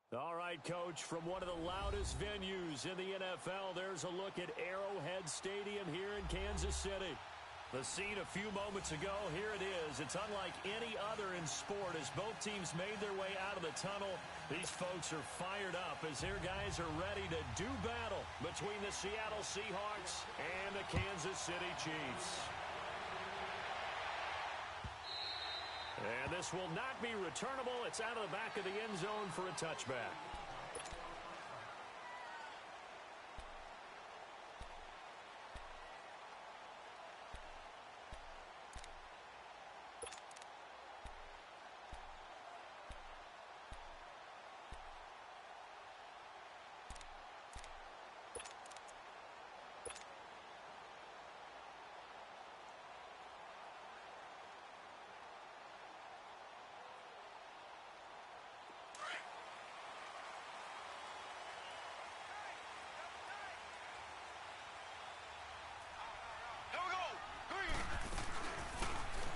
All right, Coach, from one of the loudest venues in the NFL, there's a look at Arrowhead Stadium here in Kansas City. The scene a few moments ago, here it is. It's unlike any other in sport as both teams made their way out of the tunnel. These folks are fired up as their guys are ready to do battle between the Seattle Seahawks and the Kansas City Chiefs. And this will not be returnable. It's out of the back of the end zone for a touchback.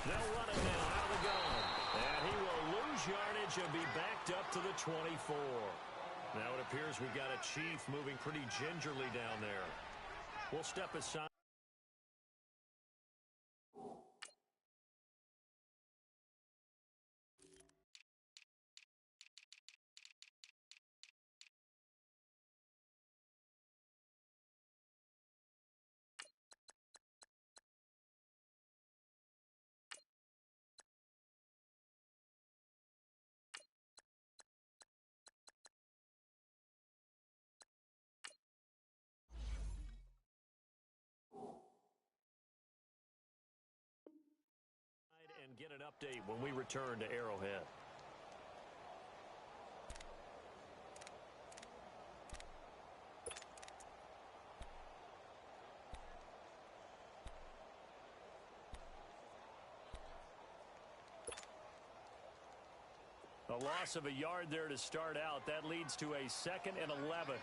They'll run it now out of the gun. And he will lose yardage and be backed up to the 24. Now it appears we've got a Chief moving pretty gingerly down there. We'll step aside. And get an update when we return to Arrowhead. A loss of a yard there to start out. That leads to a 2nd and 11.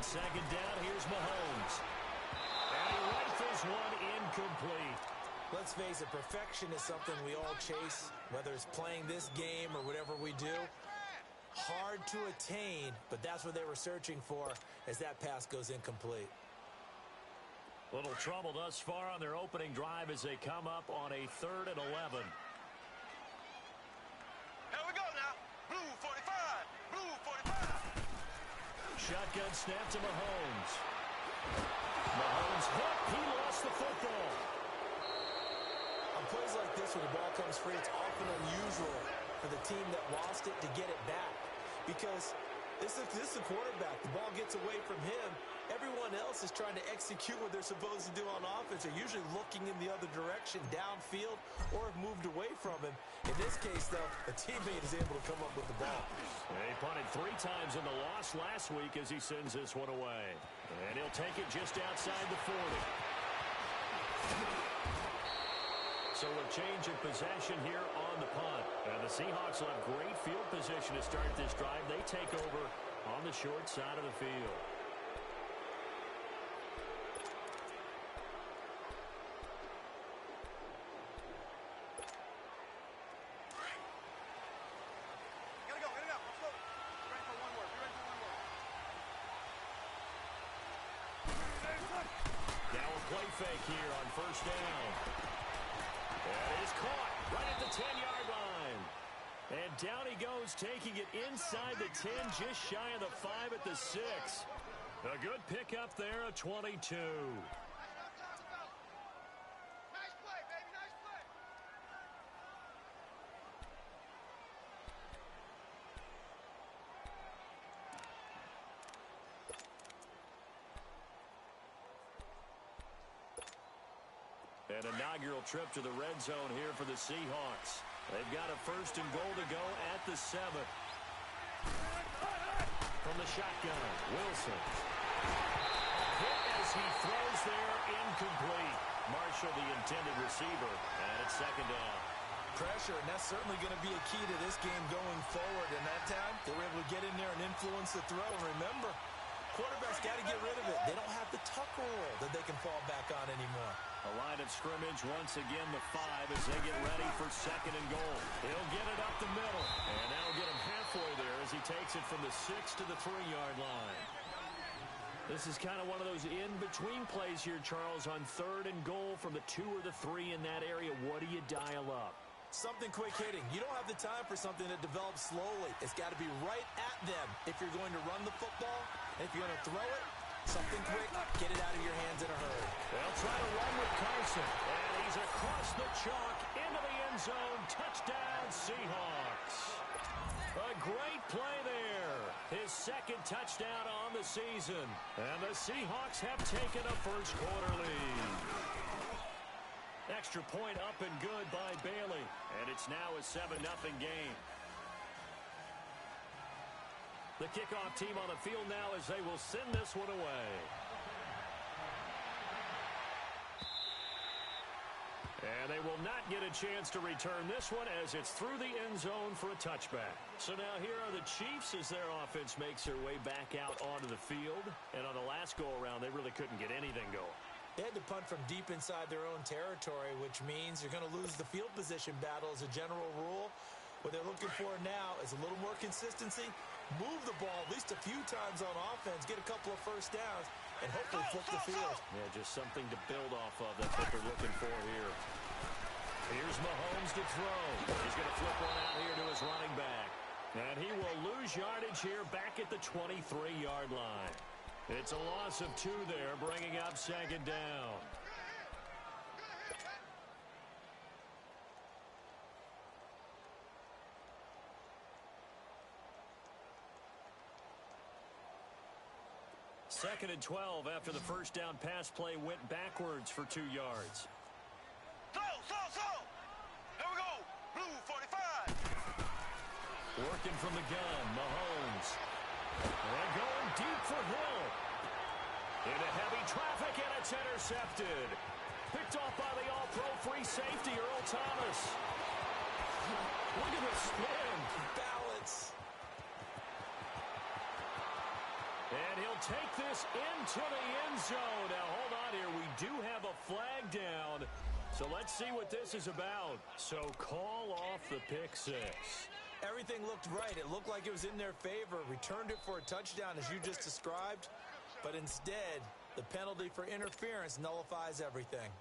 Second down, here's Mahomes. And he rifles one incomplete. Let's face it, perfection is something we all chase, whether it's playing this game or whatever we do. Hard to attain, but that's what they were searching for as that pass goes incomplete. Little trouble thus far on their opening drive as they come up on a 3rd and 11. Shotgun snap to Mahomes. Mahomes hit. He lost the football. On plays like this, when the ball comes free, it's often unusual for the team that lost it to get it back. Because this is the quarterback. The ball gets away from him. Everyone else is trying to execute what they're supposed to do on offense. They're usually looking in the other direction, downfield, or have moved away from him. In this case, though, a teammate is able to come up with the ball. He punted 3 times in the loss last week as he sends this one away. And he'll take it just outside the 40. So a change of possession here on the punt. And the Seahawks will have great field position to start this drive. They take over on the short side of the field. Play fake here on 1st down. That is caught right at the 10-yard line. And down he goes, taking it inside the 10, just shy of the 5 at the 6. A good pickup there, a 22. An inaugural trip to the red zone here for the Seahawks. They've got a 1st and goal to go at the 7. From the shotgun, Wilson. Hit as he throws there, incomplete. Marshall, the intended receiver, and it's 2nd down. Pressure, and that's certainly going to be a key to this game going forward. And that time, they were able to get in there and influence the throw. And remember, Quarterback's got to get rid of it. They don't have the tuck roll that they can fall back on anymore. A line of scrimmage once again, the 5 as they get ready for 2nd and goal. He'll get it up the middle. And now get him halfway there as he takes it from the 6 to the 3-yard line. This is kind of one of those in-between plays here, Charles, on 3rd and goal from the 2 or the 3 in that area. What do you dial up? Something quick hitting. You don't have the time for something that develops slowly. It's got to be right at them if you're going to run the football. And if you're going to throw it, something quick, get it out of your hands in a hurry. They'll try to run with Carson. And he's across the chalk into the end zone. Touchdown, Seahawks. A great play there. His 2nd touchdown on the season. And the Seahawks have taken a first-quarter lead. Extra point up and good by Bailey. And it's now a 7-0 game. The kickoff team on the field now as they will send this one away. And they will not get a chance to return this one as it's through the end zone for a touchback. So now here are the Chiefs as their offense makes their way back out onto the field. And on the last go-around, they really couldn't get anything going. They had to punt from deep inside their own territory, which means you're going to lose the field position battle as a general rule. What they're looking for now is a little more consistency, move the ball at least a few times on offense, get a couple of first downs, and hopefully flip the field. Yeah, just something to build off of. That's what they're looking for here. Here's Mahomes to throw. He's going to flip one out here to his running back. And he will lose yardage here back at the 23-yard line. It's a loss of 2 there, bringing up 2nd down. Second and 12 after the first down pass play went backwards for 2 yards. Slow. Here we go. Blue 45. Working from the gun, Mahomes. And going deep for Hill. Into heavy traffic, and it's intercepted. Picked off by the all-pro free safety, Earl Thomas. Look at the spin. Balance. And he'll take this into the end zone. Now, hold on here. We do have a flag down. So let's see what this is about. So call off the pick 6. Everything looked right. It looked like it was in their favor. Returned it for a touchdown, as you just described. But instead, the penalty for interference nullifies everything.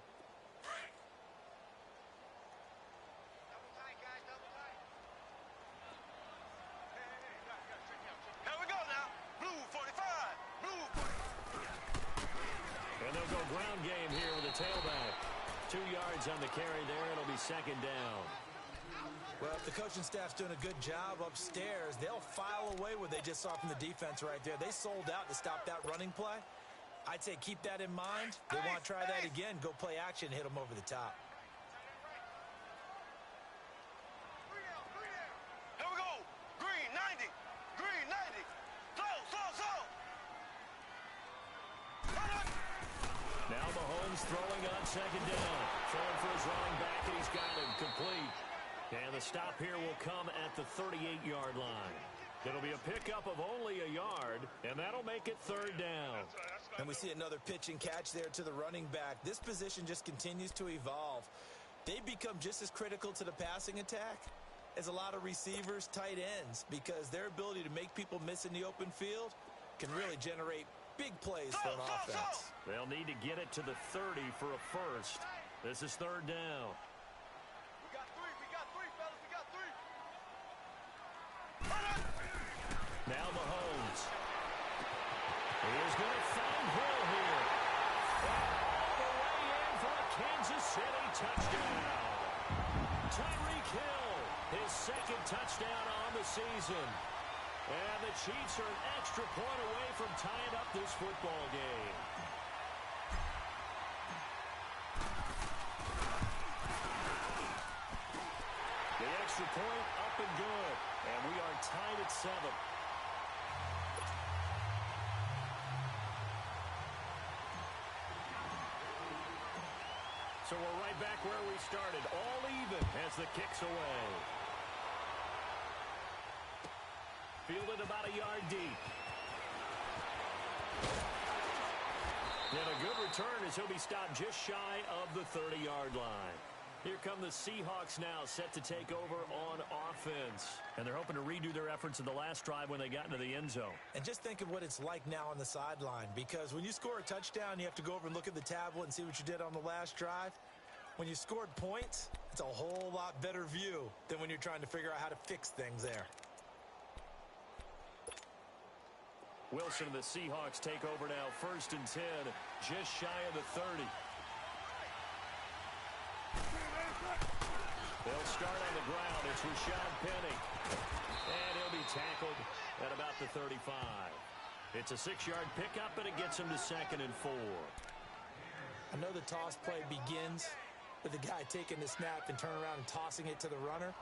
Here we go now. Blue 45. Blue 45. And they'll go ground game here with a tailback. 2 yards on the carry there. It'll be 2nd down. Well, if the coaching staff's doing a good job upstairs, they'll file away what they just saw from the defense right there. They sold out to stop that running play. I'd say keep that in mind. They want to try that again. Go play action, hit them over the top. Here we go. Green 90. Green 90. Slow. Now Mahomes throwing on 2nd down. Throwing for his running back, and he's got him complete. And the stop here will come at the 38-yard line. It'll be a pickup of only a yard, and that'll make it 3rd down. And we see another pitch and catch there to the running back. This position just continues to evolve. They've become just as critical to the passing attack as a lot of receivers, tight ends, because their ability to make people miss in the open field can really generate big plays for an offense. They'll need to get it to the 30 for a first. This is 3rd down. We got three, fellas. We got 3. Now Mahomes. He is going to find Hill here. All the way in for a Kansas City touchdown. Tyreek Hill, his 2nd touchdown on the season. And the Chiefs are an extra point away from tying up this football game. The extra point up and good. And we are tied at 7. So we're right back where we started. All even as the kick's away. Fielded about a yard deep. And a good return as he'll be stopped just shy of the 30-yard line. Here come the Seahawks now, set to take over on offense. And they're hoping to redo their efforts in the last drive when they got into the end zone. And just think of what it's like now on the sideline, because when you score a touchdown, you have to go over and look at the tablet and see what you did on the last drive. When you scored points, it's a whole lot better view than when you're trying to figure out how to fix things there. Wilson and the Seahawks take over now, 1st and 10, just shy of the 30. They'll start on the ground. It's Rashad Penny. And he'll be tackled at about the 35. It's a 6-yard pickup, and it gets him to 2nd and 4. I know the toss play begins with the guy taking the snap and turning around and tossing it to the runner.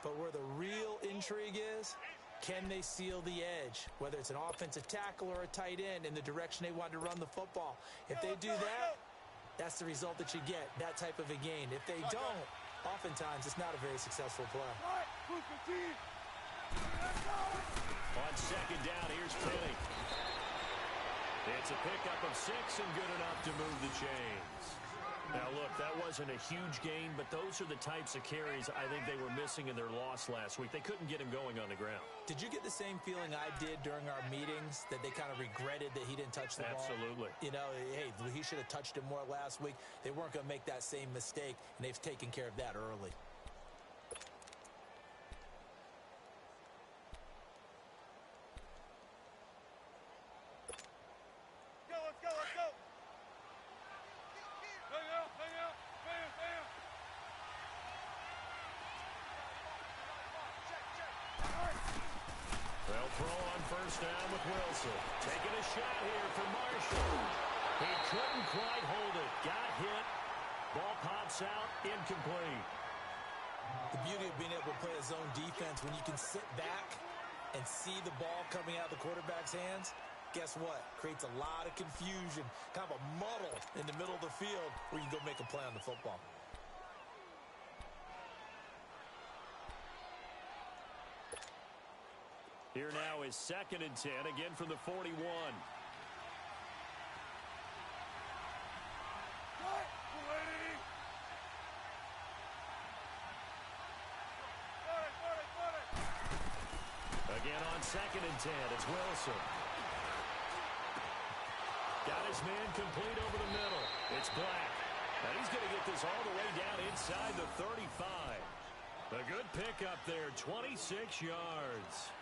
But where the real intrigue is, can they seal the edge, whether it's an offensive tackle or a tight end, in the direction they want to run the football? If they do that, that's the result that you get, that type of a gain. If they don't, oftentimes it's not a very successful play. On 2nd down, here's Penny. It's a pickup of 6 and good enough to move the chains. Now, look, that wasn't a huge gain, but those are the types of carries I think they were missing in their loss last week. They couldn't get him going on the ground. Did you get the same feeling I did during our meetings, that they kind of regretted that he didn't touch the ball? Absolutely. You know, hey, he should have touched him more last week. They weren't going to make that same mistake, and they've taken care of that early. Throw on 1st down with Wilson. Taking a shot here for Marshall. He couldn't quite hold it. Got hit. Ball pops out. Incomplete. The beauty of being able to play a zone defense, when you can sit back and see the ball coming out of the quarterback's hands, guess what? Creates a lot of confusion, kind of a muddle in the middle of the field where you can go make a play on the football. Here now is 2nd and 10, again from the 41. Again on 2nd and 10, it's Wilson. Got his man complete over the middle. It's Black. And he's going to get this all the way down inside the 35. A good pickup there, 26 yards.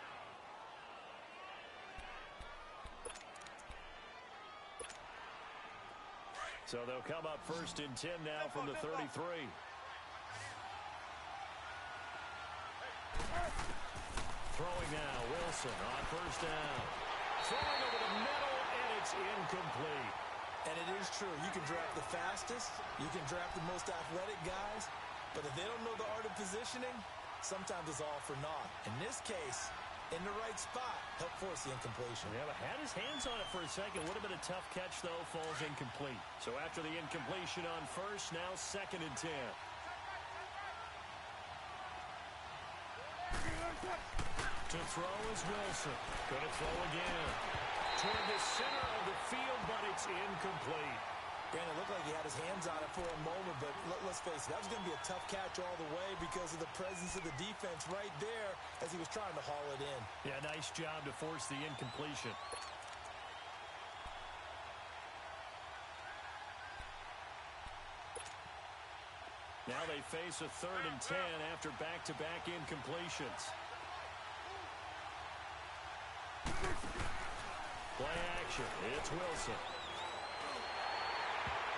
So they'll come up 1st and 10 now from the 33. Throwing now, Wilson on 1st down. Throwing over the middle, and it's incomplete. And it is true. You can draft the fastest. You can draft the most athletic guys. But if they don't know the art of positioning, sometimes it's all for naught. In this case, in the right spot, helped force the incompletion. Yeah, but had his hands on it for a second. Would have been a tough catch, though. Falls incomplete. So after the incompletion on 1st, now 2nd and 10. To throw is Wilson. Going to throw again. Toward the center of the field, but it's incomplete. Brandon, it looked like he had his hands on it for a moment, but let's face it, that was going to be a tough catch all the way because of the presence of the defense right there as he was trying to haul it in. Yeah, nice job to force the incompletion. Now they face a 3rd and 10 after back-to-back incompletions. Play action. It's Wilson.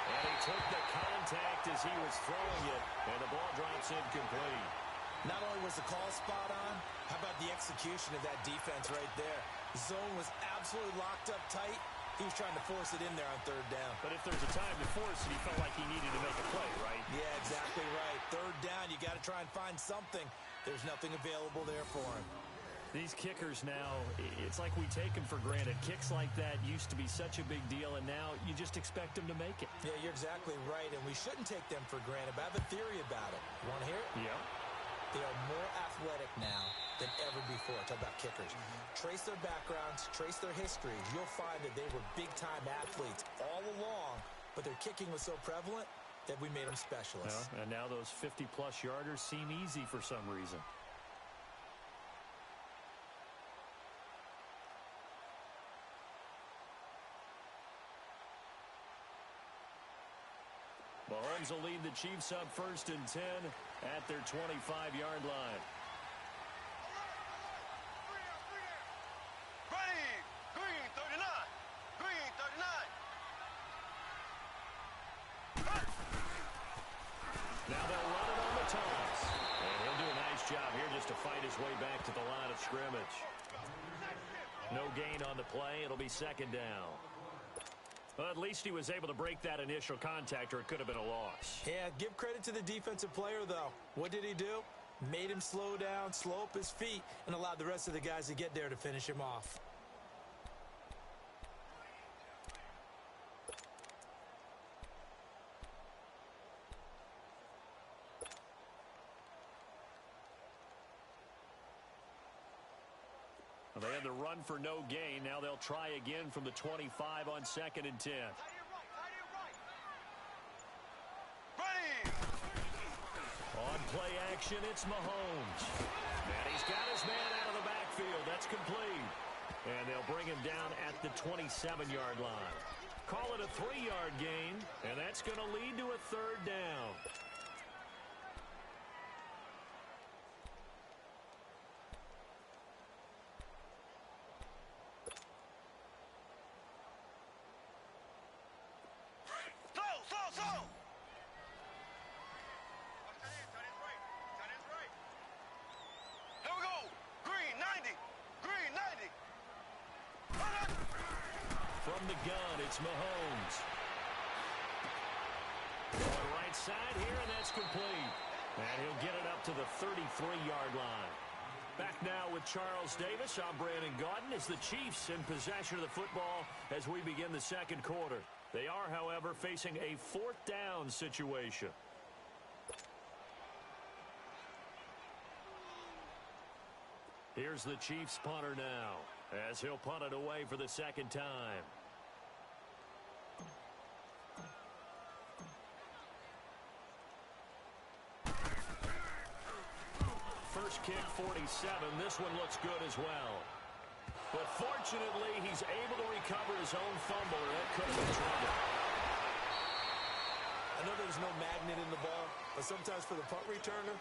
And he took the contact as he was throwing it, and the ball drops incomplete. Not only was the call spot on, how about the execution of that defense right there? The zone was absolutely locked up tight. He was trying to force it in there on 3rd down. But if there's a time to force it, he felt like he needed to make a play, right? Yeah, exactly right. 3rd down, you got to try and find something. There's nothing available there for him. These kickers now, it's like we take them for granted. Kicks like that used to be such a big deal, and now you just expect them to make it. Yeah, you're exactly right, and we shouldn't take them for granted. But I have a theory about it. You want to hear it? Yeah. They are more athletic now than ever before. Talk about kickers. Trace their backgrounds, trace their history. You'll find that they were big-time athletes all along, but their kicking was so prevalent that we made them specialists. And now those 50-plus yarders seem easy for some reason. Mahomes will lead the Chiefs up 1st and 10 at their 25-yard line. Ready. Green 39. Green 39. Now they'll run it on the toss. And he'll do a nice job here just to fight his way back to the line of scrimmage. No gain on the play. It'll be 2nd down. Well, at least he was able to break that initial contact, or it could have been a loss. Yeah, give credit to the defensive player, though. What did he do? Made him slow down, slow up his feet, and allowed the rest of the guys to get there to finish him off. Well, they had the run for no gain. Now they'll try again from the 25 on 2nd and 10. Ready. On play action, it's Mahomes. And he's got his man out of the backfield. That's complete. And they'll bring him down at the 27-yard line. Call it a 3-yard gain, and that's going to lead to a 3rd down. It's Mahomes. On the right side here, and that's complete. And he'll get it up to the 33-yard line. Back now with Charles Davis. I'm Brandon Gaudin. As the Chiefs in possession of the football as we begin the 2nd quarter. They are, however, facing a 4th down situation. Here's the Chiefs punter now, as he'll punt it away for the 2nd time. First kick, 47. This one looks good as well. But fortunately, he's able to recover his own fumble, or that could have been trouble. I know there's no magnet in the ball, but sometimes for the punt returner,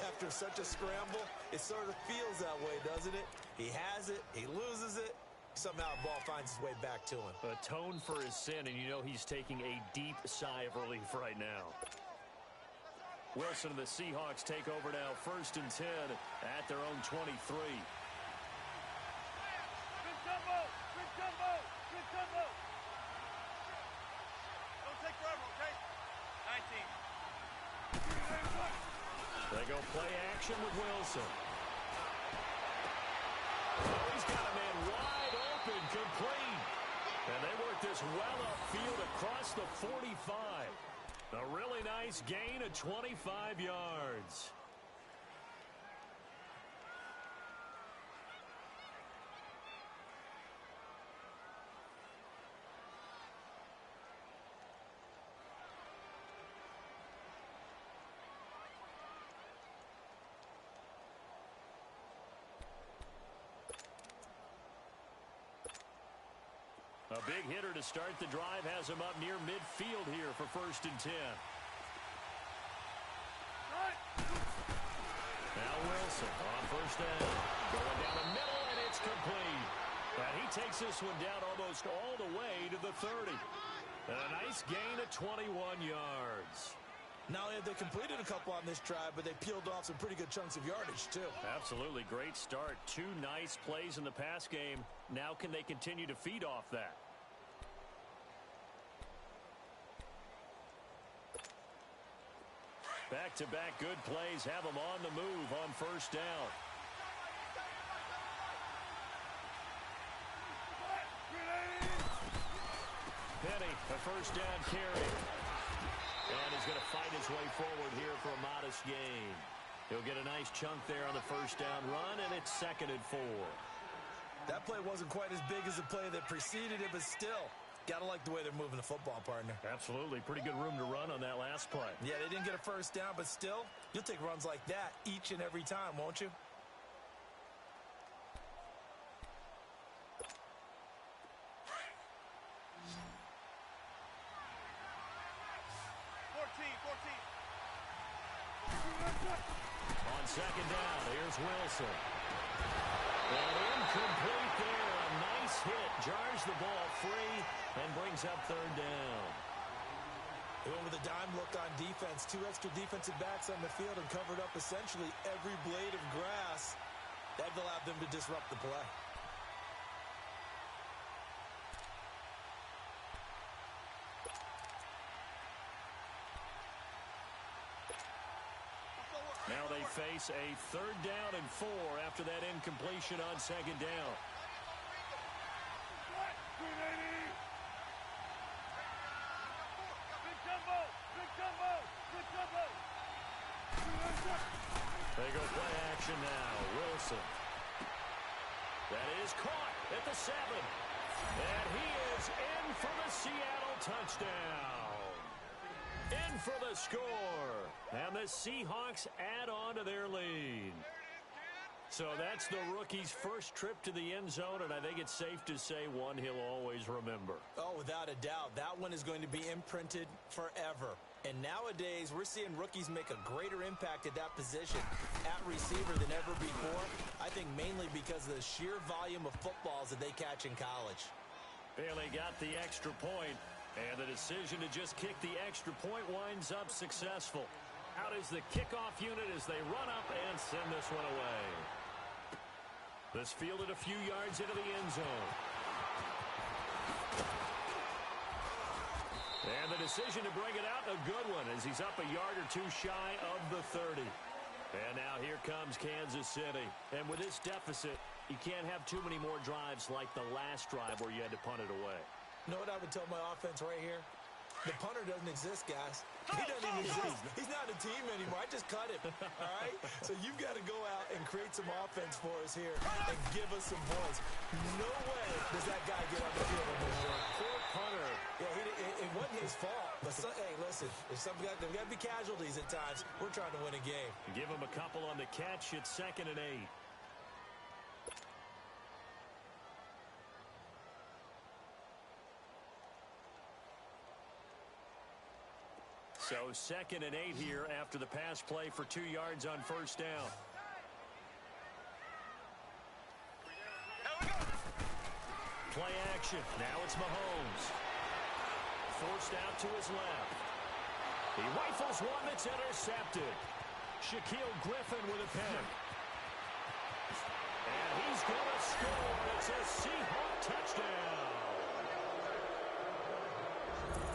after such a scramble, it sort of feels that way, doesn't it? He has it, he loses it, somehow the ball finds its way back to him. Atone for his sin, and you know he's taking a deep sigh of relief right now. Wilson and the Seahawks take over now, 1st and 10 at their own 23. Good combo. Good combo. Good combo. Don't take forever, okay? 19. They go play action with Wilson. Oh, he's got a man wide open, complete. And they work this well upfield across the 45. A really nice gain of 25 yards. A big hitter to start the drive has him up near midfield here for 1st and 10. Now Wilson on 1st down. Going down the middle, and it's complete. And he takes this one down almost all the way to the 30. And a nice gain of 21 yards. Not only have they completed a couple on this drive, but they peeled off some pretty good chunks of yardage, too. Absolutely. Great start. 2 nice plays in the pass game. Now can they continue to feed off that? Back-to-back good plays have them on the move on 1st down. Penny, a 1st down carry. And he's going to fight his way forward here for a modest gain. He'll get a nice chunk there on the first down run, and it's 2nd and 4. That play wasn't quite as big as the play that preceded it, but still, got to like the way they're moving the football, partner. Absolutely. Pretty good room to run on that last play. Yeah, they didn't get a first down, but still, you'll take runs like that each and every time, won't you? On 2nd down, here's Wilson. And incomplete there. A nice hit. Jars the ball free and brings up 3rd down. They went with a dime look on defense. 2 extra defensive backs on the field and covered up essentially every blade of grass. That allowed them to disrupt the play. Now they face a 3rd down and 4 after that incompletion on 2nd down. They go play action now. Wilson. That is caught at the 7. And he is in for the Seattle touchdown. In for the score. And the Seahawks add on to their lead. So that's the rookie's first trip to the end zone, and I think it's safe to say one he'll always remember. Oh, without a doubt. That one is going to be imprinted forever. And nowadays, we're seeing rookies make a greater impact at that position at receiver than ever before. I think mainly because of the sheer volume of footballs that they catch in college. Bailey got the extra point, and the decision to just kick the extra point winds up successful. Out is the kickoff unit as they run up and send this one away. This fielded a few yards into the end zone. And the decision to bring it out, a good one, as he's up a yard or two shy of the 30. And now here comes Kansas City. And with this deficit, you can't have too many more drives like the last drive where you had to punt it away. You know what I would tell my offense right here? The punter doesn't exist, guys. He doesn't even exist. He's not a team anymore. I just cut him, all right? So you've got to go out and create some offense for us here and give us some points. No way does that guy get on the field on this one. Poor punter. Yeah, it wasn't his fault. But hey, listen, there's got to be casualties at times. We're trying to win a game. Give him a couple on the catch. It's 2nd and 8. So 2nd and 8 here after the pass play for 2 yards on first down. Play action. Now it's Mahomes. Forced out to his left. He rifles one that's intercepted. Shaquille Griffin with a pick. And he's going to score. It's a Seahawk touchdown.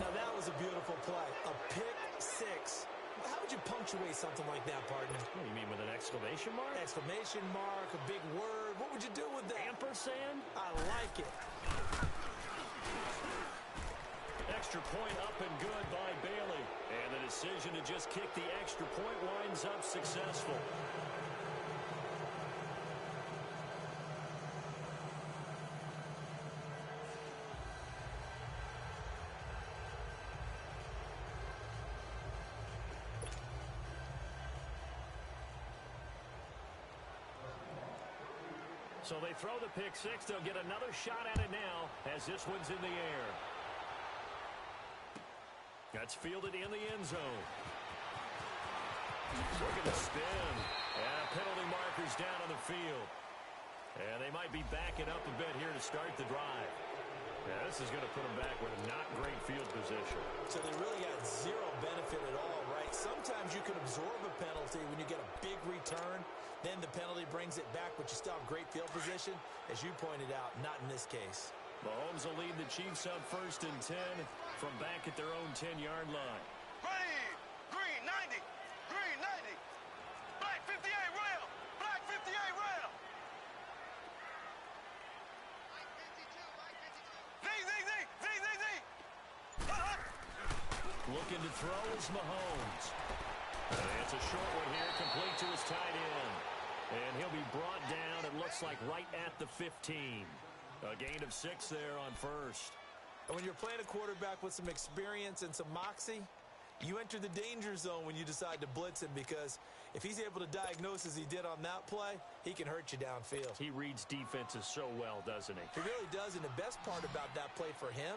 Now that was a beautiful play. A pick six. How would you punctuate something like that, partner? What do you mean, with an exclamation mark? Exclamation mark, a big word. What would you do with that? Ampersand? I like it. Extra point up and good by Bailey. And the decision to just kick the extra point winds up successful. So they throw the pick six. They'll get another shot at it now as this one's in the air. That's fielded in the end zone. Look at the spin. And penalty markers down on the field. And they might be backing up a bit here to start the drive. Yeah, this is going to put them back with not great field position. So they really got zero benefit at all, right? Sometimes you can absorb a penalty when you get a big return. Then the penalty brings it back, but you still have great field position. As you pointed out, not in this case. Mahomes will lead the Chiefs on 1st and 10 from back at their own 10-yard line. Green 90. Green 90. Black 58 rail. Black 58 rail. Z. Looking to throw is Mahomes. It's a short one here, complete to his tight end. And he'll be brought down, it looks like, right at the 15. A gain of 6 there on first. And when you're playing a quarterback with some experience and some moxie, you enter the danger zone when you decide to blitz him, because if he's able to diagnose as he did on that play, he can hurt you downfield. He reads defenses so well, doesn't he? He really does, and the best part about that play for him,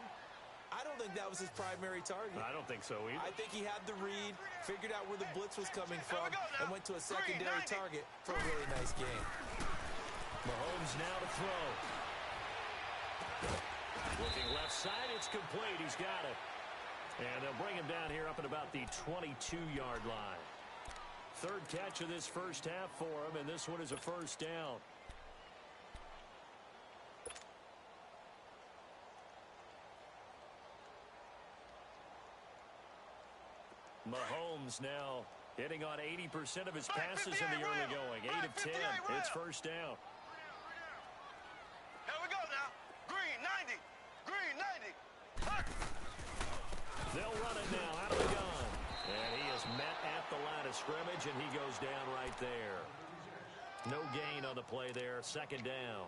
I don't think that was his primary target. I don't think so either. I think he had the read, figured out where the blitz was coming from, and went to a secondary target for a really nice game. Mahomes now to throw. Looking left side, it's complete. He's got it. And they'll bring him down here up at about the 22-yard line. Third catch of this first half for him, and this one is a first down. Mahomes now hitting on 80% of his passes in the early going. 8 of 10. It's first down. Here we go now. Green 90. Green 90. They'll run it now out of the gun. And he is met at the line of scrimmage, and he goes down right there. No gain on the play there. Second down.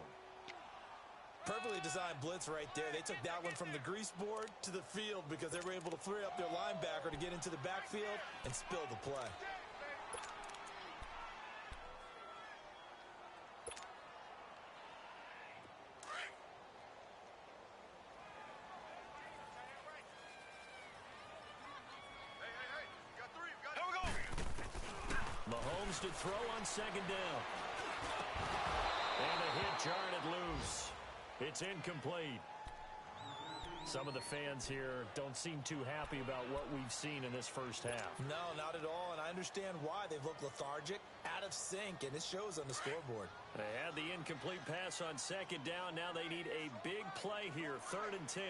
Perfectly designed blitz right there. They took that one from the grease board to the field because they were able to free up their linebacker to get into the backfield and spill the play. Mahomes to throw on second down. And a hit jarred loose. It's incomplete. Some of the fans here don't seem too happy about what we've seen in this first half. No, not at all, and I understand why. They've looked lethargic, out of sync, and it shows on the scoreboard. They had the incomplete pass on second down. Now they need a big play here, 3rd and 10.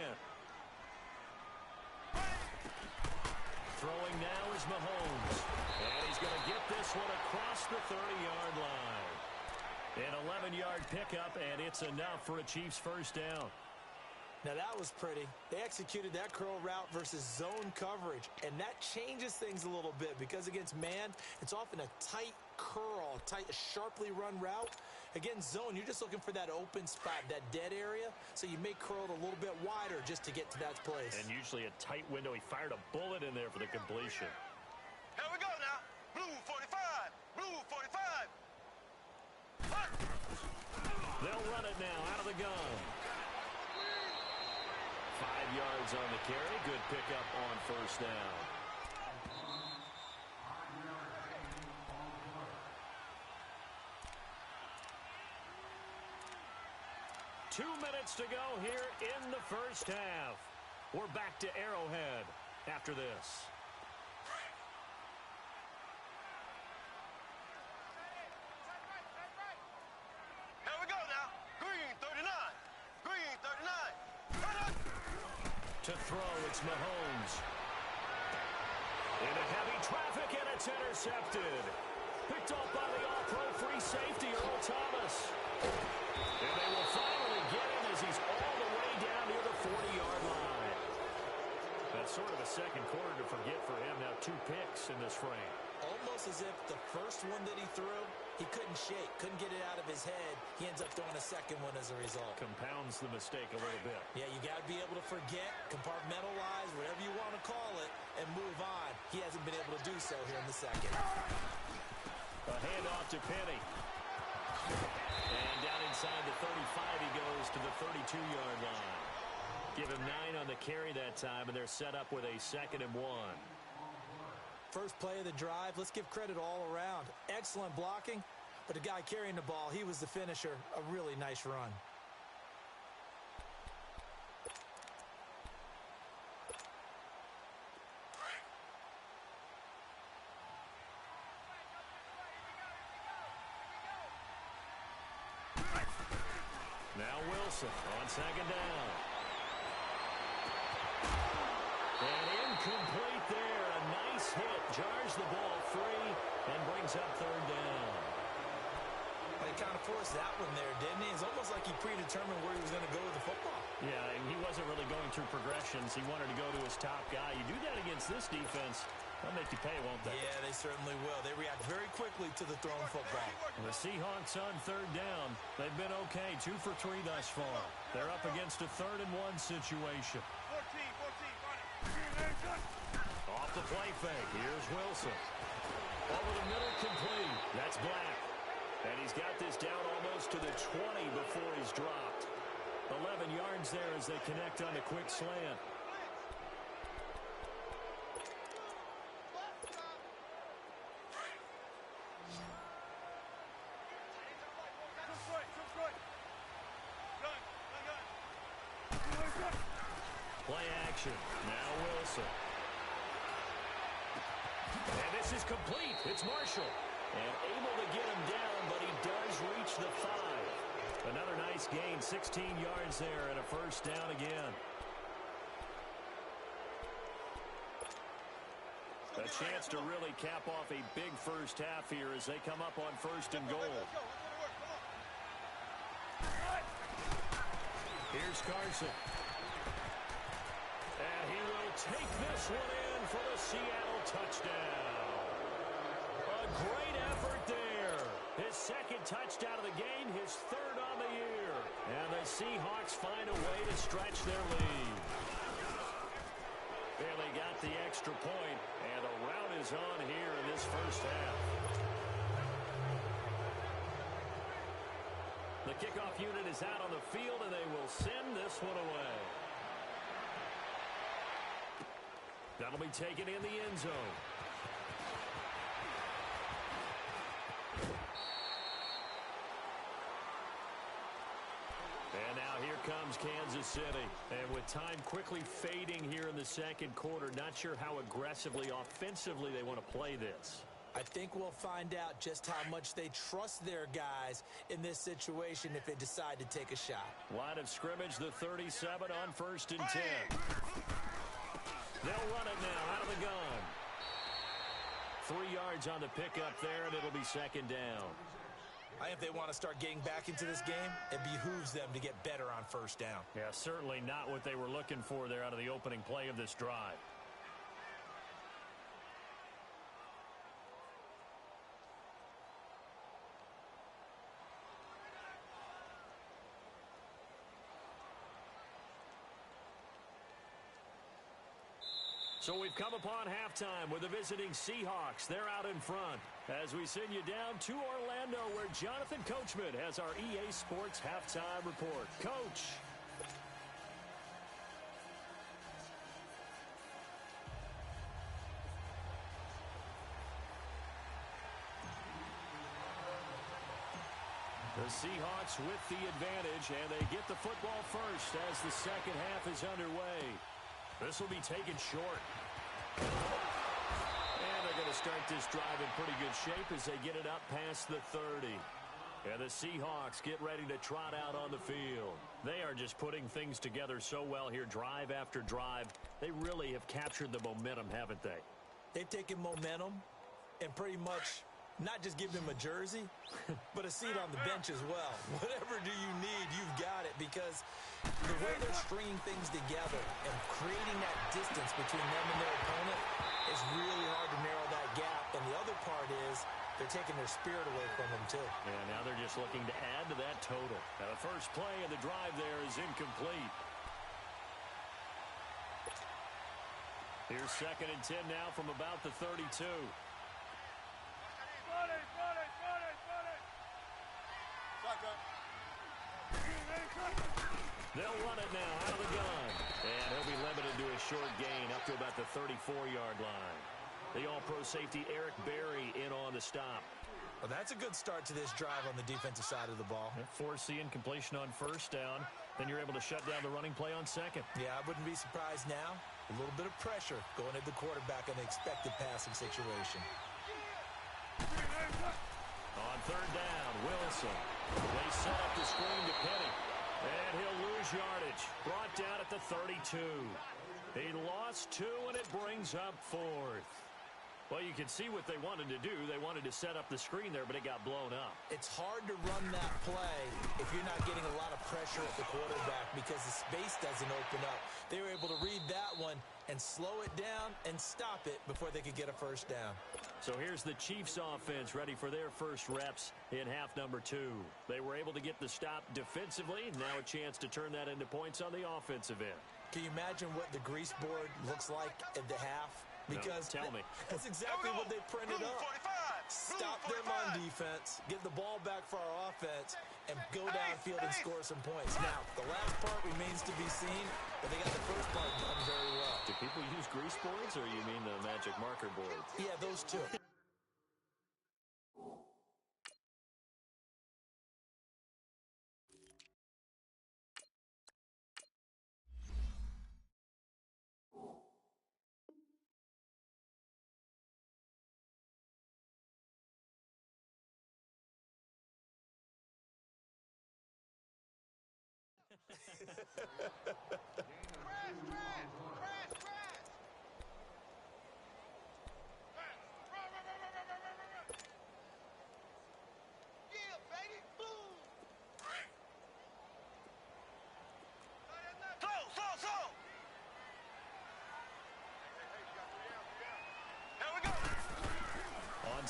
Throwing now is Mahomes. And he's going to get this one across the 30-yard line. An 11-yard pickup, and it's enough for a Chiefs first down. Now that was pretty. They executed that curl route versus zone coverage, and that changes things a little bit because against man, it's often a tight curl, tight, sharply run route. Against zone, you're just looking for that open spot, that dead area, so you may curl it a little bit wider just to get to that place. And usually a tight window. He fired a bullet in there for the completion. Here we go now. Blue 45. Blue 45. They'll run it now out of the gun. 5 yards on the carry. Good pickup on first down. Two minutes to go here in the first half. We're back to Arrowhead after this. Here we go now. Green 39. Green 39. To throw, it's Mahomes. Into heavy traffic, and it's intercepted. Picked off by the all-pro free safety, Earl Thomas. And they will finally get him as he's all the way down near the 40-yard line. That's sort of a second quarter to forget for him. Now 2 picks in this frame. Almost as if the first one that he threw, he couldn't shake, couldn't get it out of his head. He ends up throwing a second one as a result. Compounds the mistake a little bit. Yeah, you got to be able to forget, compartmentalize, whatever you want to call it, and move on. He hasn't been able to do so here in the second. A handoff to Penny. And down inside the 35, he goes to the 32-yard line. Give him 9 on the carry that time, and they're set up with a 2nd and 1. First play of the drive, let's give credit all around. Excellent blocking, but the guy carrying the ball, he was the finisher. A really nice run. Now Wilson on second down. And incomplete there. A nice hit. Jars the ball free and brings up 3rd down. He kind of forced that one there, didn't he? It's almost like he predetermined where he was going to go with the football. Yeah, and he wasn't really going through progressions. He wanted to go to his top guy. You do that against this defense, They'll make you pay, won't they? Yeah, they certainly will. They react very quickly to the thrown football. The Seahawks on third down. They've been okay, 2 for 3 thus far. They're up against a 3rd-and-1 situation. 14. Off the play fake. Here's Wilson. Over the middle, complete. That's Black. And he's got this down almost to the 20 before he's dropped. 11 yards there as they connect on a quick slant. Play action. Now Wilson. And this is complete. It's Marshall. And able to get him down, but he does reach the 5. Another nice gain, 16 yards there, and a first down again. A chance to really cap off a big first half here as they come up on 1st and goal. Here's Carson. And he will take this one in for the Seattle touchdown. A great effort there. His 2nd touchdown of the game, his 3rd on the year. And the Seahawks find a way to stretch their lead. Barely got the extra point, and the rout is on here in this first half. The kickoff unit is out on the field, and they will send this one away. That'll be taken in the end zone. And now here comes Kansas City. And with time quickly fading here in the 2nd quarter, not sure how aggressively, offensively they want to play this. I think we'll find out just how much they trust their guys in this situation if they decide to take a shot. Line of scrimmage, the 37 on 1st and 10. They'll run it now out of the gun. 3 yards on the pickup there, and it'll be 2nd down. I think if they want to start getting back into this game, it behooves them to get better on 1st down. Yeah, certainly not what they were looking for there out of the opening play of this drive. So we've come upon halftime with the visiting Seahawks. They're out in front as we send you down to Orlando where Jonathan Coachman has our EA Sports halftime report. Coach. The Seahawks with the advantage, and they get the football first as the 2nd half is underway. This will be taken short. And they're going to start this drive in pretty good shape as they get it up past the 30. And the Seahawks get ready to trot out on the field. They are just putting things together so well here, drive after drive. They really have captured the momentum, haven't they? They've taken momentum and pretty much not just give them a jersey, but a seat on the bench as well. Whatever do you need, you've got it, because the way they're stringing things together and creating that distance between them and their opponent is really hard to narrow that gap. And the other part is they're taking their spirit away from them, too. Yeah, now they're just looking to add to that total. Now, the first play of the drive there is incomplete. Here's 2nd and 10 now from about the 32. They'll run it now out of the gun. And he'll be limited to a short gain up to about the 34-yard line. The all-pro safety Eric Berry in on the stop. Well, that's a good start to this drive on the defensive side of the ball. Force the incompletion on 1st down. Then you're able to shut down the running play on 2nd. Yeah, I wouldn't be surprised now. A little bit of pressure going at the quarterback in the expected passing situation. On 3rd down, Wilson. They set up the screen to Penny. And he'll lose yardage. Brought down at the 32. He lost 2, and it brings up 4th. Well, you can see what they wanted to do. They wanted to set up the screen there, but it got blown up. It's hard to run that play if you're not getting a lot of pressure at the quarterback because the space doesn't open up. They were able to read that one and slow it down and stop it before they could get a first down. So here's the Chiefs offense ready for their first reps in half number 2. They were able to get the stop defensively. Now a chance to turn that into points on the offensive end. Can you imagine what the grease board looks like at the half? Because no, tell me. That's exactly what they printed Blue up. 45. Stop them on defense, get the ball back for our offense, and go downfield and score some points. Now, the last part remains to be seen, but they got the first part done very well. Do people use grease boards, or you mean the magic marker board? Yeah, those two.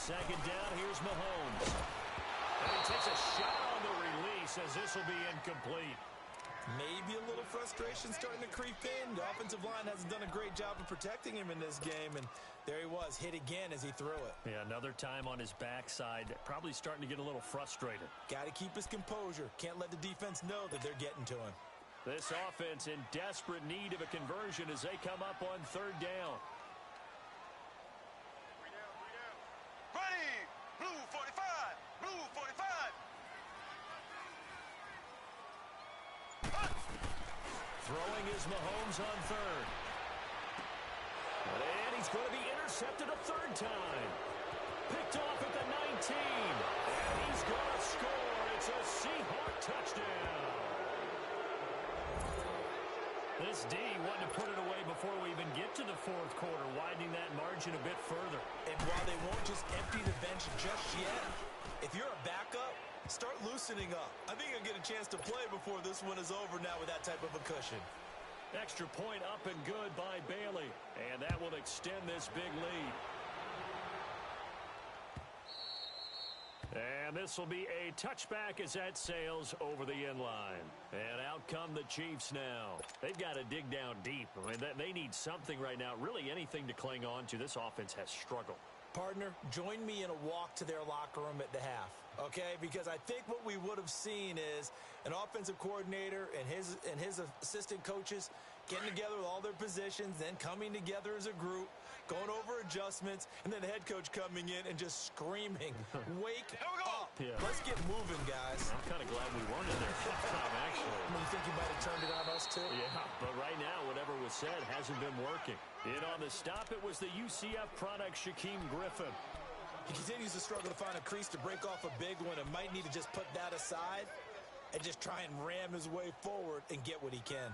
Second down, here's Mahomes. And he takes a shot on the release as this will be incomplete. Maybe a little frustration starting to creep in. The offensive line hasn't done a great job of protecting him in this game, and there he was, hit again as he threw it. Yeah, another time on his backside, probably starting to get a little frustrated. Got to keep his composure. Can't let the defense know that they're getting to him. This offense in desperate need of a conversion as they come up on third down. Throwing is Mahomes on third. And he's going to be intercepted a third time. Picked off at the 19. And he's going to score. It's a Seahawk touchdown. This D wanted to put it away before we even get to the fourth quarter, widening that margin a bit further. And while they won't just empty the bench just yet, if you're a backup, start loosening up. I think you'll get a chance to play before this one is over now with that type of a cushion. Extra point up and good by Bailey. And that will extend this big lead. And this will be a touchback as that sails over the end line. And out come the Chiefs now. They've got to dig down deep. I mean, they need something right now, really anything to cling on to. This offense has struggled. Partner, join me in a walk to their locker room at the half, okay? Because I think what we would have seen is an offensive coordinator and his assistant coaches getting together with all their positions, then coming together as a group, going over adjustments, and then the head coach coming in and just screaming, wake up. Yeah. Let's get moving, guys. I'm kind of glad we weren't in there halftime, actually. You think you might have turned it on us, too? Yeah, but right now, whatever was said hasn't been working. In on the stop, it was the UCF product, Shaquem Griffin. He continues to struggle to find a crease to break off a big one and might need to just put that aside and just try and ram his way forward and get what he can.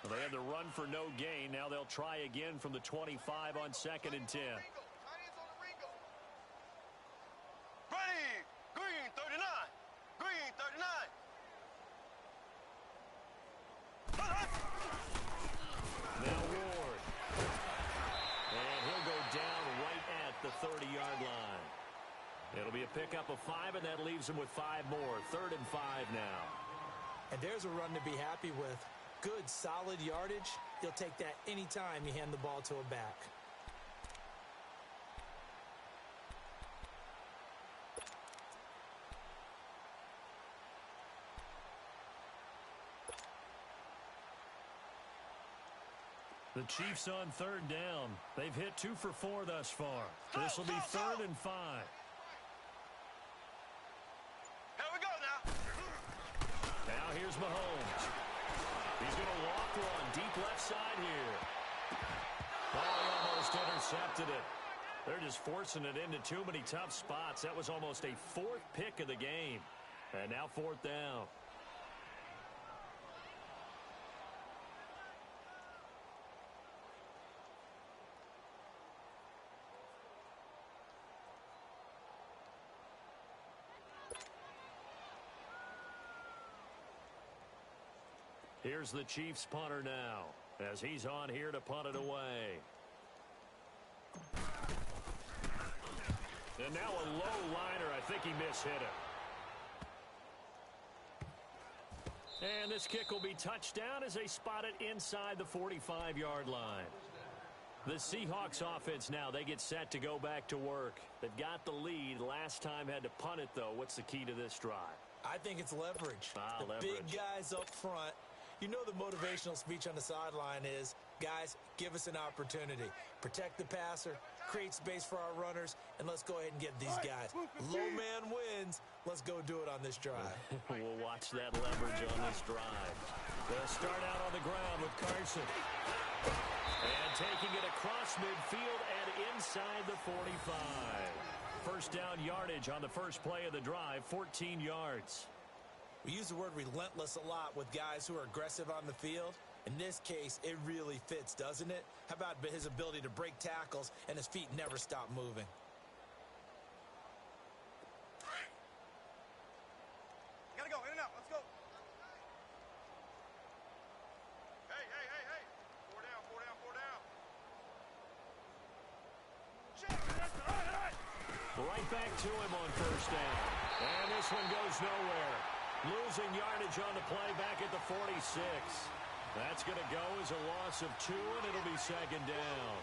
Well, they had the run for no gain. Now they'll try again from the 25 on 2nd and 10. Ready, green 39, green 39. Now Ward. And he'll go down right at the 30-yard line. It'll be a pickup of 5, and that leaves him with 5 more. 3rd and 5 now. And there's a run to be happy with. Good, solid yardage. You'll take that anytime you hand the ball to a back. The Chiefs on 3rd down. They've hit 2 for 4 thus far. This will be 3rd and 5. Here we go now. Now here's Mahomes. He's going to walk one deep left side here. Oh, he almost intercepted it. They're just forcing it into too many tough spots. That was almost a 4th pick of the game. And now 4th down. Here's the Chiefs punter now, as he's on here to punt it away. And now a low liner. I think he mishit it. And this kick will be touched down as they spot it inside the 45-yard line. The Seahawks offense now, they get set to go back to work. They've got the lead. Last time had to punt it, though. What's the key to this drive? I think it's leverage. The leverage. Big guys up front. You know the motivational speech on the sideline is, guys, give us an opportunity. Protect the passer, create space for our runners, and let's go ahead and get these guys. Low man wins. Let's go do it on this drive. We'll watch that leverage on this drive. They'll start out on the ground with Carson. And taking it across midfield and inside the 45. First down yardage on the first play of the drive, 14 yards. We use the word relentless a lot with guys who are aggressive on the field. In this case, it really fits, doesn't it? How about his ability to break tackles and his feet never stop moving? Gotta go, in and out, let's go. Hey. Four down. Right back to him on first down. And this one goes nowhere. Losing yardage on the play back at the 46. That's going to go as a loss of 2, and it'll be second down.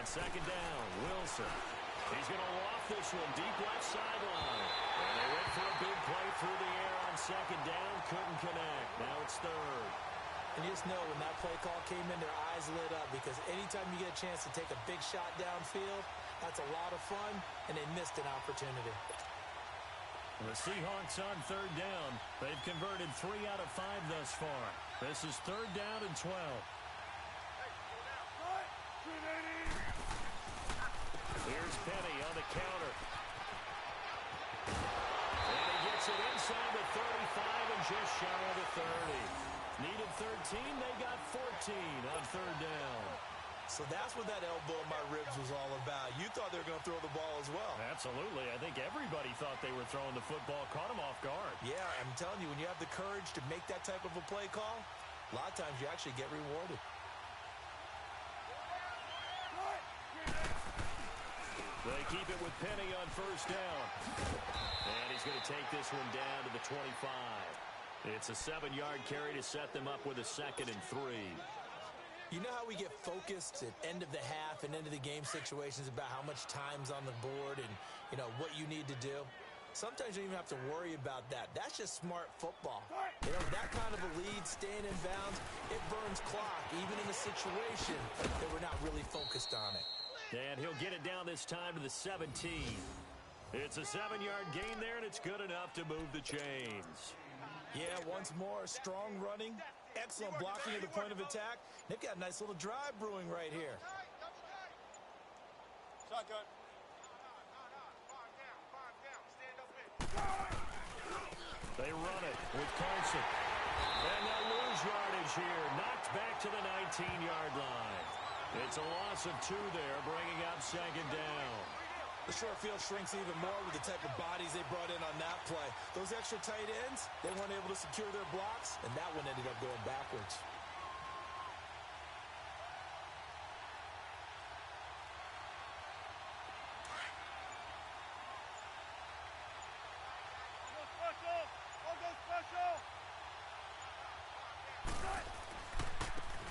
Second down, Wilson. He's going to loft this one deep left sideline. And they went for a big play through the air on second down. Couldn't connect. Now it's third. And you just know when that play call came in, their eyes lit up because anytime you get a chance to take a big shot downfield, that's a lot of fun, and they missed an opportunity. The Seahawks on third down. They've converted 3 out of 5 thus far. This is third down and 12. Here's Penny on the counter. And he gets it inside the 35 and just shy of the 30. Needed 13, they got 14 on third down. So that's what that elbow in my ribs was all about. You thought they were going to throw the ball as well. Absolutely. I think everybody thought they were throwing the football, caught them off guard. Yeah, I'm telling you, when you have the courage to make that type of a play call, a lot of times you actually get rewarded. They keep it with Penny on first down. And he's going to take this one down to the 25. It's a 7-yard carry to set them up with a 2nd and 3. You know how we get focused at end of the half and end of the game situations about how much time's on the board and, you know, what you need to do? Sometimes you don't even have to worry about that. That's just smart football. You know, that kind of a lead, staying in bounds, it burns clock, even in a situation that we're not really focused on it. And he'll get it down this time to the 17. It's a 7-yard gain there, and it's good enough to move the chains. Yeah, once more, strong running, excellent blocking at the point of attack. They've got a nice little drive brewing right here. Shotgun. They run it with Carson. And they'll lose yardage here. Knocked back to the 19-yard line. It's a loss of 2 there, bringing up second down. The short field shrinks even more with the type of bodies they brought in on that play. Those extra tight ends, they weren't able to secure their blocks, and that one ended up going backwards.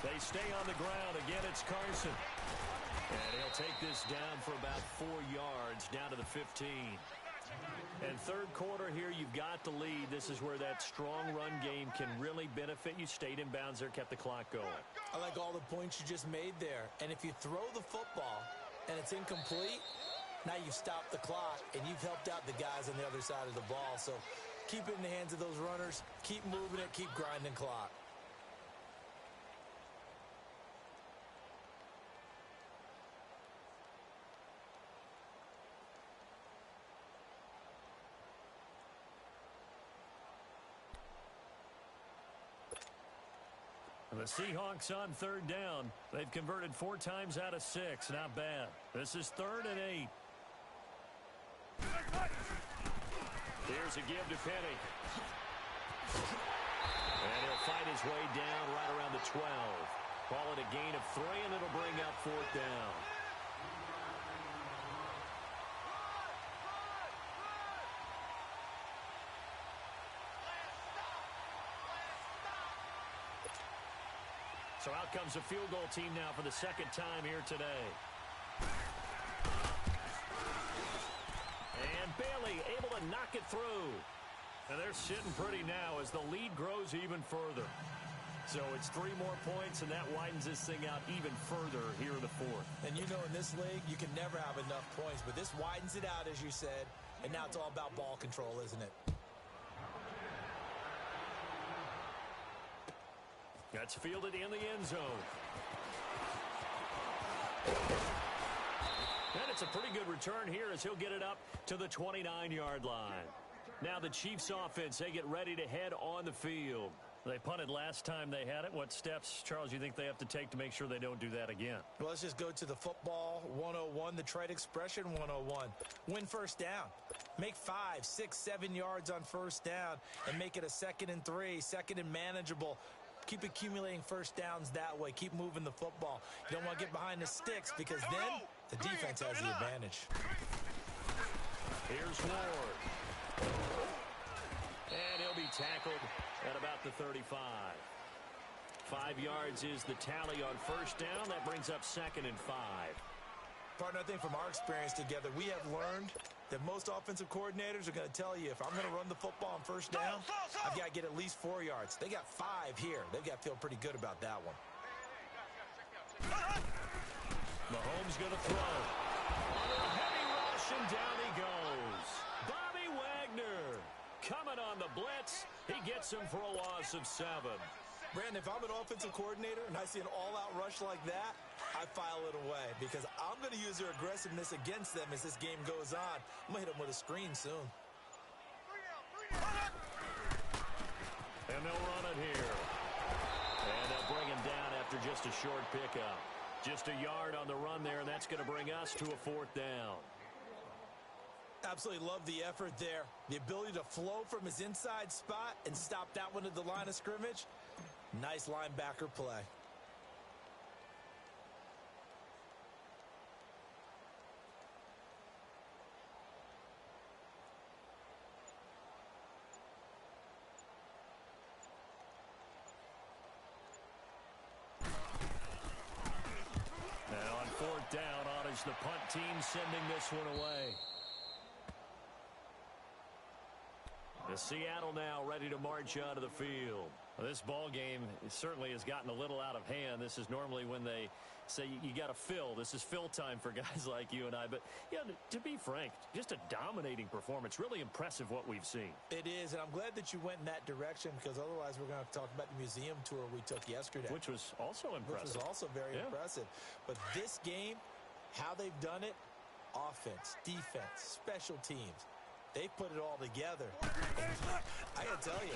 They stay on the ground. Again, it's Carson. And he'll take this down for about 4 yards, down to the 15. And third quarter here, you've got the lead. This is where that strong run game can really benefit you. Stayed in bounds there, kept the clock going. I like all the points you just made there. And if you throw the football and it's incomplete, now you've stopped the clock and you've helped out the guys on the other side of the ball. So keep it in the hands of those runners. Keep moving it. Keep grinding clock. The Seahawks on third down. They've converted 4 times out of 6. Not bad. This is 3rd and 8. Here's a give to Penny. And he'll fight his way down right around the 12. Call it a gain of 3, and it'll bring up 4th down. So out comes a field goal team now for the 2nd time here today. And Bailey able to knock it through. And they're sitting pretty now as the lead grows even further. So it's 3 more points, and that widens this thing out even further here in the 4th. And you know in this league, you can never have enough points, but this widens it out, as you said, and now it's all about ball control, isn't it? That's fielded in the end zone. And it's a pretty good return here as he'll get it up to the 29-yard line. Now the Chiefs offense, they get ready to head on the field. They punted last time they had it. What steps, Charles, you think they have to take to make sure they don't do that again? Well, let's just go to the football 101, the trade expression 101. Win first down. Make 5, 6, 7 yards on first down and make it a 2nd and 3, 2nd and manageable. Keep accumulating first downs that way. Keep moving the football. You don't want to get behind the sticks because then the defense has the advantage. Here's Ward. And he'll be tackled at about the 35. 5 yards is the tally on first down. That brings up 2nd and 5. Partner, I think from our experience together, we have learned that most offensive coordinators are going to tell you, if I'm going to run the football on first down, I've got to get at least 4 yards. They got 5 here. They've got to feel pretty good about that one. Mahomes going to throw. Under a heavy rush, and down he goes. Bobby Wagner coming on the blitz. He gets him for a loss of 7. Brandon, if I'm an offensive coordinator and I see an all-out rush like that, I file it away because I'm going to use their aggressiveness against them as this game goes on. I'm going to hit them with a screen soon. And they'll run it here. And they'll bring him down after just a short pickup. Just a yard on the run there, and that's going to bring us to a 4th down. Absolutely love the effort there. The ability to flow from his inside spot and stop that one at the line of scrimmage. Nice linebacker play. Now on 4th down, Ottage, the punt team sending this one away. The Seattle now ready to march onto the field. Well, this ball game certainly has gotten a little out of hand. This is normally when they say you got to fill. This is fill time for guys like you and I. But, yeah, to be frank, just a dominating performance. Really impressive what we've seen. It is, and I'm glad that you went in that direction because otherwise we're going to have to talk about the museum tour we took yesterday. Which was also impressive. Which was also very impressive. But this game, how they've done it, offense, defense, special teams, they put it all together. And I got to tell you,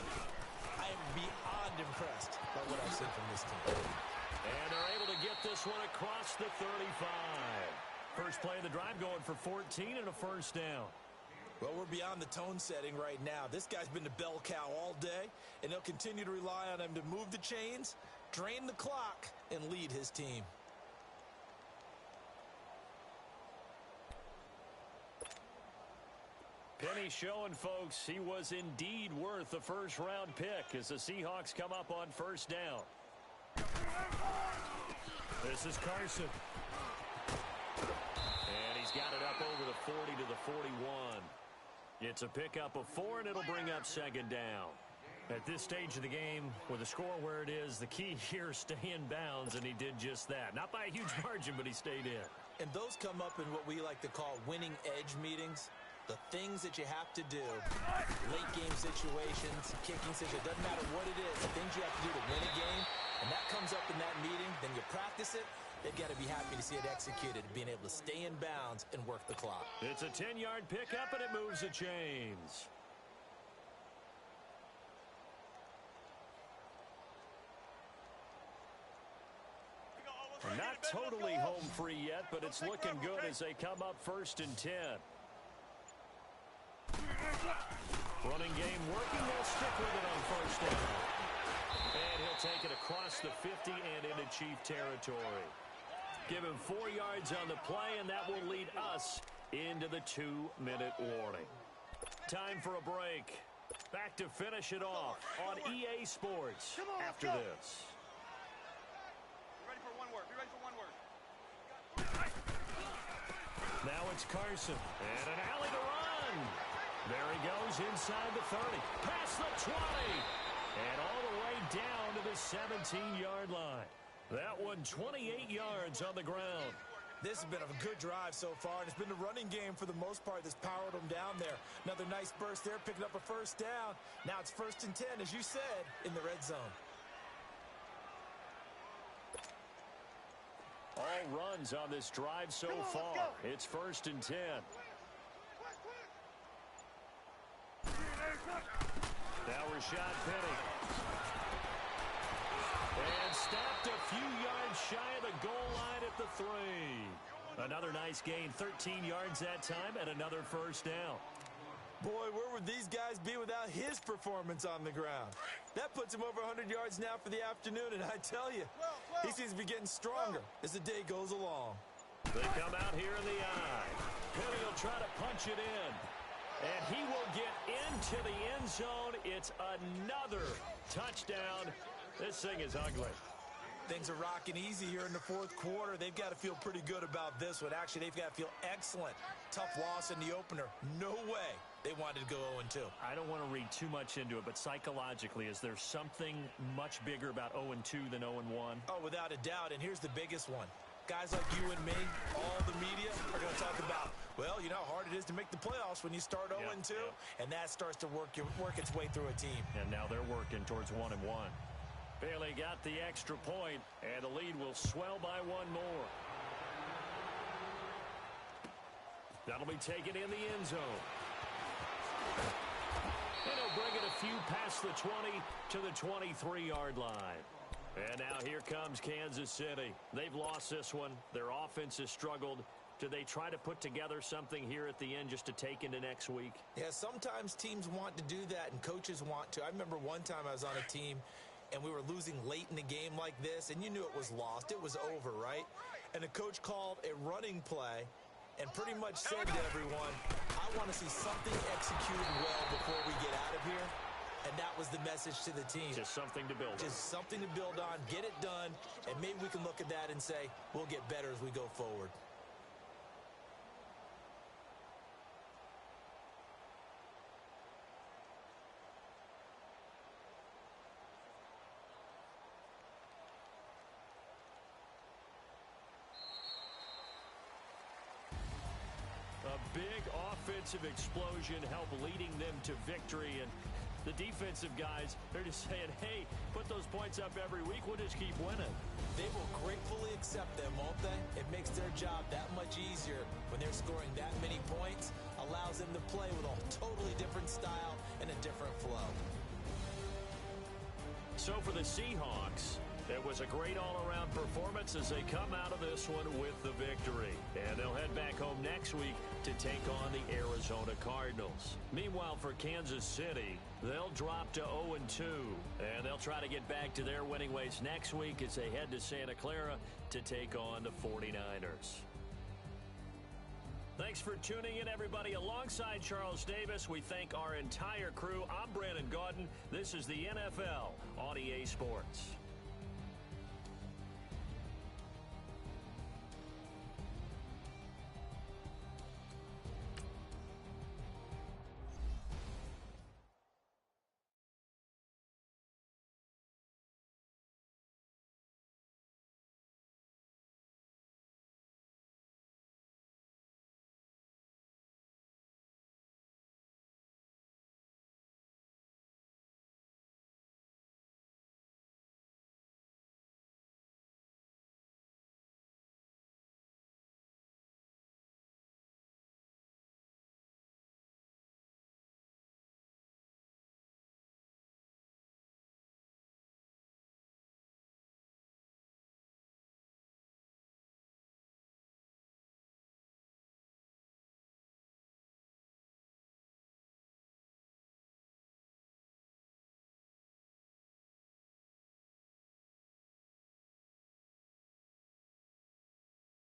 I am beyond impressed by what I've seen from this team. And they're able to get this one across the 35. First play of the drive going for 14 and a first down. Well, we're beyond the tone setting right now. This guy's been the bell cow all day, and they'll continue to rely on him to move the chains, drain the clock, and lead his team. Penny showing folks he was indeed worth a first-round pick as the Seahawks come up on first down. This is Carson. And he's got it up over the 40 to the 41. It's a pickup of 4, and it'll bring up 2nd down. At this stage of the game, with the score where it is, the key here is stay in bounds, and he did just that. Not by a huge margin, but he stayed in. And those come up in what we like to call winning edge meetings. The things that you have to do, late game situations, kicking situations, doesn't matter what it is, the things you have to do to win a game, and that comes up in that meeting, then you practice it, they've got to be happy to see it executed, being able to stay in bounds and work the clock. It's a 10-yard pickup, and it moves the chains. Not totally home free yet, but it's looking good as they come up 1st and 10. Running game working. They'll stick with it on 1st down. And he'll take it across the 50 and into Chief territory. Give him 4 yards on the play, and that will lead us into the 2-minute warning. Time for a break. Back to finish it off on EA Sports after this. Now it's Carson, and an alley to run. There he goes inside the 30, past the 20, and all the way down to the 17-yard line. That one 28 yards on the ground. This has been a good drive so far, and it's been the running game for the most part that's powered them down there. Another nice burst there, picking up a 1st down. Now it's 1st and 10, as you said, in the red zone. All runs on this drive so far. It's 1st and 10. Now Rashad Penny. And stopped a few yards shy of the goal line at the 3. Another nice gain, 13 yards that time, and another 1st down. Boy, where would these guys be without his performance on the ground? That puts him over 100 yards now for the afternoon, and I tell you, he seems to be getting stronger as the day goes along. They come out here in the eye. Penny will try to punch it in. And he will get into the end zone. It's another touchdown. This thing is ugly. Things are rocking easy here in the 4th quarter. They've got to feel pretty good about this one. Actually, they've got to feel excellent. Tough loss in the opener. No way they wanted to go 0-2. I don't want to read too much into it, but psychologically, is there something much bigger about 0-2 than 0-1? Oh, without a doubt, and here's the biggest one. Guys like you and me, all the media, are going to talk about, well, you know how hard it is to make the playoffs when you start 0-2, and that starts to work its way through a team. And now they're working towards 1-1. Bailey got the extra point, and the lead will swell by 1 more. That'll be taken in the end zone. And he'll bring it a few past the 20 to the 23-yard line. And now here comes Kansas City. They've lost this one. Their offense has struggled. Do they try to put together something here at the end just to take into next week? Yeah, sometimes teams want to do that, and coaches want to. I remember one time I was on a team, and we were losing late in the game like this, and you knew it was lost. It was over, right? And the coach called a running play and pretty much said to everyone, I want to see something executed well before we get out of here. And that was the message to the team. Just something to build on. Just something to build on, get it done, and maybe we can look at that and say, we'll get better as we go forward. A big offensive explosion helped leading them to victory, and the defensive guys, they're just saying, hey, put those points up every week, we'll just keep winning. They will gratefully accept them, won't they? It makes their job that much easier when they're scoring that many points, allows them to play with a totally different style and a different flow. So for the Seahawks, it was a great all-around performance as they come out of this one with the victory. And they'll head back home next week to take on the Arizona Cardinals. Meanwhile, for Kansas City, they'll drop to 0-2. And they'll try to get back to their winning ways next week as they head to Santa Clara to take on the 49ers. Thanks for tuning in, everybody. Alongside Charles Davis, we thank our entire crew. I'm Brandon Gaudin. This is the NFL on EA Sports.